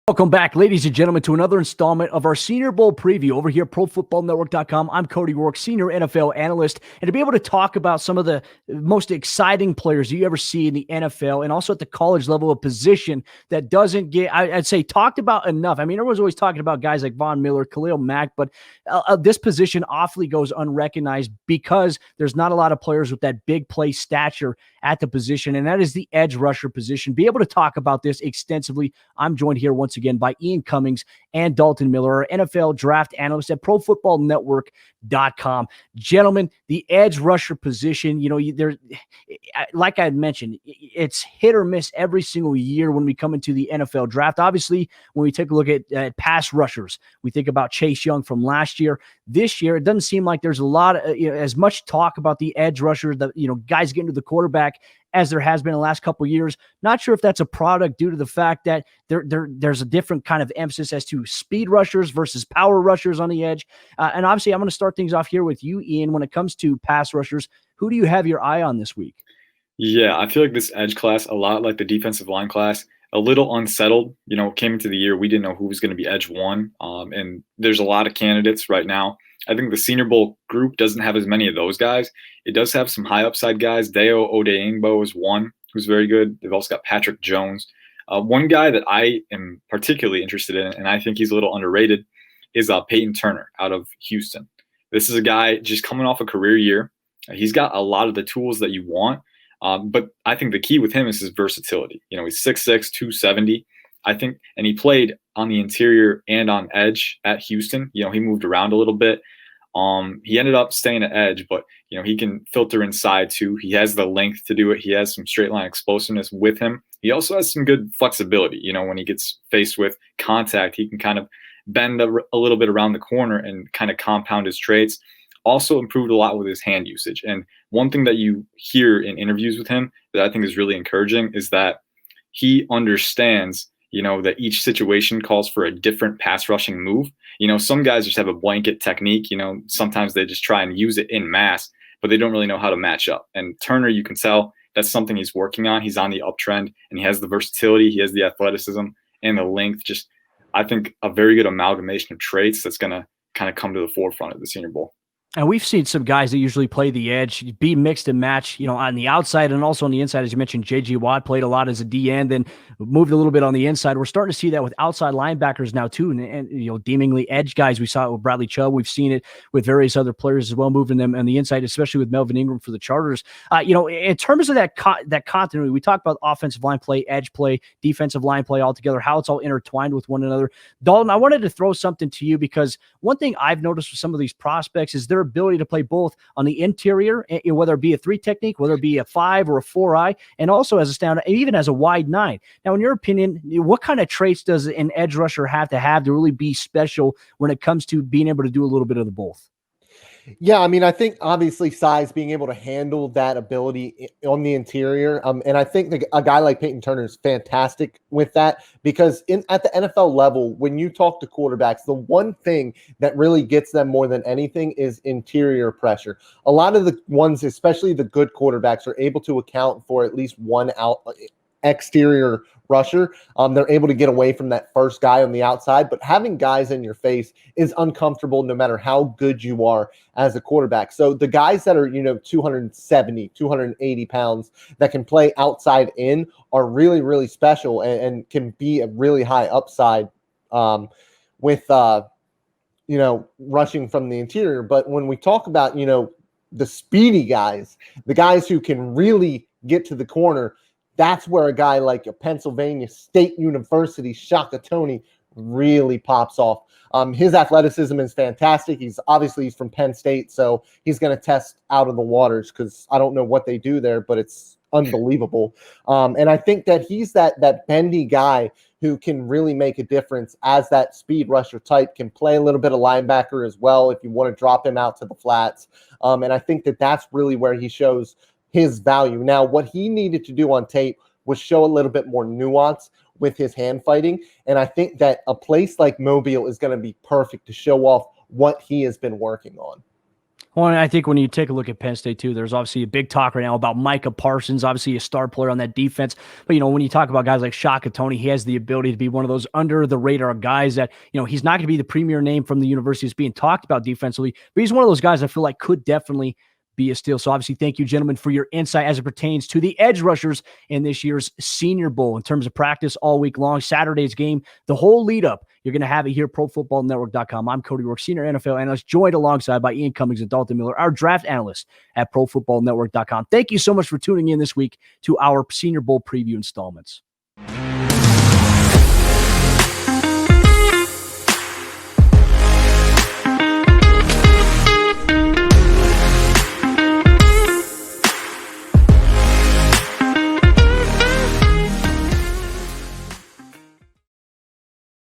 Welcome back, ladies and gentlemen, to another installment of our Senior Bowl preview over here at ProFootballNetwork.com. I'm Cody Rourke, Senior NFL Analyst, and to be able to talk about some of the most exciting players you ever see in the NFL and also at the college level, a position that doesn't get, I'd say, talked about enough. I mean, everyone's always talking about guys like Von Miller, Khalil Mack, but this position awfully goes unrecognized because there's not a lot of players with that big play stature at the position, and that is the edge rusher position. Be able to talk about this extensively. I'm joined here once again by Ian Cummings and Dalton Miller, our NFL draft analyst at ProFootballNetwork.com. Gentlemen, the edge rusher position, there, like I had mentioned, it's hit or miss every single year when we come into the NFL draft. Obviously, when we take a look at pass rushers, we think about Chase Young from last year. This year, it doesn't seem like there's a lot of, as much talk about the edge rusher, guys getting to the quarterback as there has been in the last couple of years. Not sure if that's a product due to the fact that there's a different kind of emphasis as to speed rushers versus power rushers on the edge. And obviously, I'm going to start things off here with you, Ian. When it comes to pass rushers, who do you have your eye on this week? Yeah, I feel like this edge class, a lot like the defensive line class, a little unsettled. Came into the year, we didn't know who was going to be edge one. And there's a lot of candidates right now. I think the Senior Bowl group doesn't have as many of those guys. It does have some high upside guys. Deo Odeyingbo is one who's very good. They've also got Patrick Jones. One guy that I am particularly interested in, and I think he's a little underrated, is Payton Turner out of Houston. This is a guy just coming off a career year. He's got a lot of the tools that you want, but I think the key with him is his versatility. He's 6'6", 270. I think, and he played on the interior and on edge at Houston. He moved around a little bit. He ended up staying at edge, but he can filter inside too. He has the length to do it. He has some straight line explosiveness with him. He also has some good flexibility. When he gets faced with contact, he can kind of bend a little bit around the corner and kind of compound his traits. Also improved a lot with his hand usage. And one thing that you hear in interviews with him that I think is really encouraging is that he understands that each situation calls for a different pass rushing move. Some guys just have a blanket technique. Sometimes they just try and use it in mass, but they don't really know how to match up. And Turner, you can tell that's something he's working on. He's on the uptrend, and he has the versatility. He has the athleticism and the length. Just, I think, a very good amalgamation of traits that's going to kind of come to the forefront of the Senior Bowl. And we've seen some guys that usually play the edge, be mixed and match, on the outside and also on the inside. As you mentioned, J.G. Watt played a lot as a D-end, then moved a little bit on the inside. We're starting to see that with outside linebackers now too, and deemingly edge guys. We saw it with Bradley Chubb. We've seen it with various other players as well, moving them on the inside, especially with Melvin Ingram for the Chargers. In terms of that continuity, we talk about offensive line play, edge play, defensive line play altogether, how it's all intertwined with one another. Dalton, I wanted to throw something to you because one thing I've noticed with some of these prospects is their ability to play both on the interior, whether it be a 3 technique, whether it be a 5 or a 4-eye, and also as a stand, even as a wide 9. Now, in your opinion, what kind of traits does an edge rusher have to really be special when it comes to being able to do a little bit of the both? Yeah, I mean, I think obviously size, being able to handle that ability on the interior. And I think a guy like Payton Turner is fantastic with that because at the NFL level, when you talk to quarterbacks, the one thing that really gets them more than anything is interior pressure. A lot of the ones, especially the good quarterbacks, are able to account for at least one exterior rusher. They're able to get away from that first guy on the outside, but having guys in your face is uncomfortable no matter how good you are as a quarterback. So the guys that are, 270, 280 pounds that can play outside in are really, really special and can be a really high upside with rushing from the interior. But when we talk about, the speedy guys, the guys who can really get to the corner, that's where a guy like a Pennsylvania State University Shaka Toney really pops off. His athleticism is fantastic. He's from Penn State, so he's going to test out of the waters because I don't know what they do there, but it's unbelievable. And I think that he's that bendy guy who can really make a difference as that speed rusher type, can play a little bit of linebacker as well if you want to drop him out to the flats. And I think that that's really where he shows his value. Now, what he needed to do on tape was show a little bit more nuance with his hand fighting. And I think that a place like Mobile is going to be perfect to show off what he has been working on. Well, and I think when you take a look at Penn State too, there's obviously a big talk right now about Micah Parsons, obviously a star player on that defense. But, when you talk about guys like Shaka, Toney, he has the ability to be one of those under the radar guys that, he's not going to be the premier name from the university that's being talked about defensively, but he's one of those guys I feel like could definitely be a steal. So obviously, thank you, gentlemen, for your insight as it pertains to the edge rushers in this year's Senior Bowl in terms of practice all week long, Saturday's game, the whole lead up. You're going to have it here, ProFootballNetwork.com. I'm Cody Rourke, senior NFL analyst, joined alongside by Ian Cummings and Dalton Miller, our draft analyst at ProFootballNetwork.com. Thank you so much for tuning in this week to our Senior Bowl preview installments.